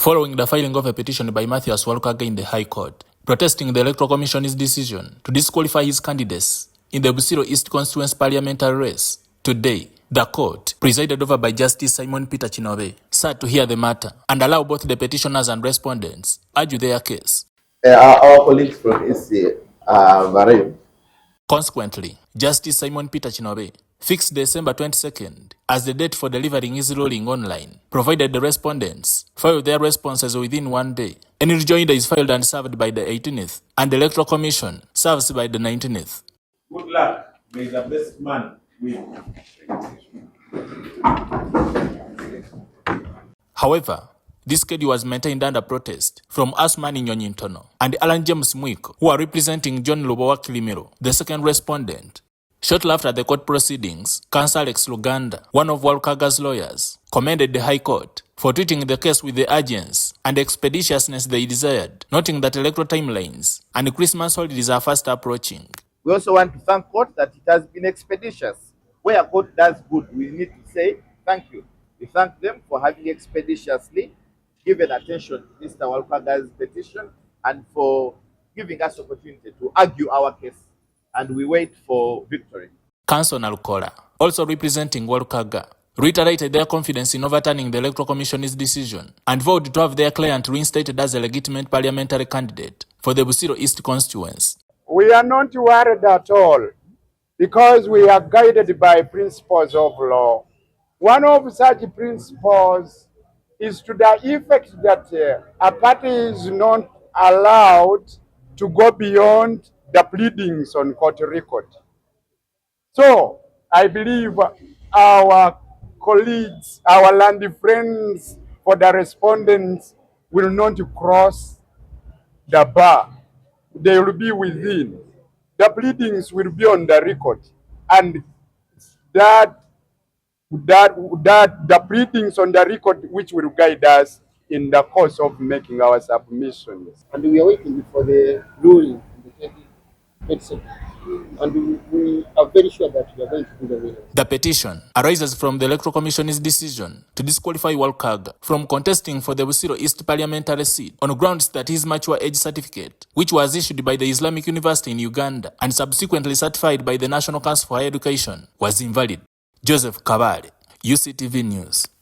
following the filing of a petition by Mathias Walukaga in the High Court, protesting the Electoral Commission's decision to disqualify his candidates in the Busiro East constituency parliamentary race. Today, the court, presided over by Justice Simon Petition, sat to hear the matter and allow both the petitioners and respondents argue their case. Our colleagues from EC are Consequently, Justice Simon Petition fixed December 22nd as the date for delivering his ruling online, provided the respondents filed their responses within 1 day. Any rejoinder is filed and served by the 18th, and the Electoral Commission serves by the 19th. Good luck. May the best man win. However, this schedule was maintained under protest from Asmani Nyonyintono and Alan James Mwiko, who are representing John Lubowa Kilimiro, the second respondent. Shortly after the court proceedings, Counsel Alex Uganda, one of Walukaga's lawyers, commended the High Court for treating the case with the urgency and expeditiousness they desired, noting that electoral timelines and Christmas holidays are fast approaching. We also want to thank court that it has been expeditious. Where court does good, we need to say thank you. We thank them for having expeditiously given attention to Mr. Walukaga's petition and for giving us opportunity to argue our case. And we wait for victory. Counsel Nalukola, also representing Walukaga, reiterated their confidence in overturning the Electoral Commission's decision and vowed to have their client reinstated as a legitimate parliamentary candidate for the Busiro East constituency. We are not worried at all because we are guided by principles of law. One of such principles is to the effect that a party is not allowed to go beyond the pleadings on court record. So I believe our colleagues, our land friends for the respondents will not cross the bar. They will be within. The pleadings will be on the record, and that the pleadings on the record which will guide us in the course of making our submissions. And we are waiting for the ruling in the 22nd. And we are very sure that we are going to do the winner. The petition arises from the Electoral Commission's decision to disqualify Walukaga from contesting for the Busiro East parliamentary seat on grounds that his mature age certificate, which was issued by the Islamic University in Uganda and subsequently certified by the National Council for Higher Education, was invalid. Joseph Kabale, UCTV News.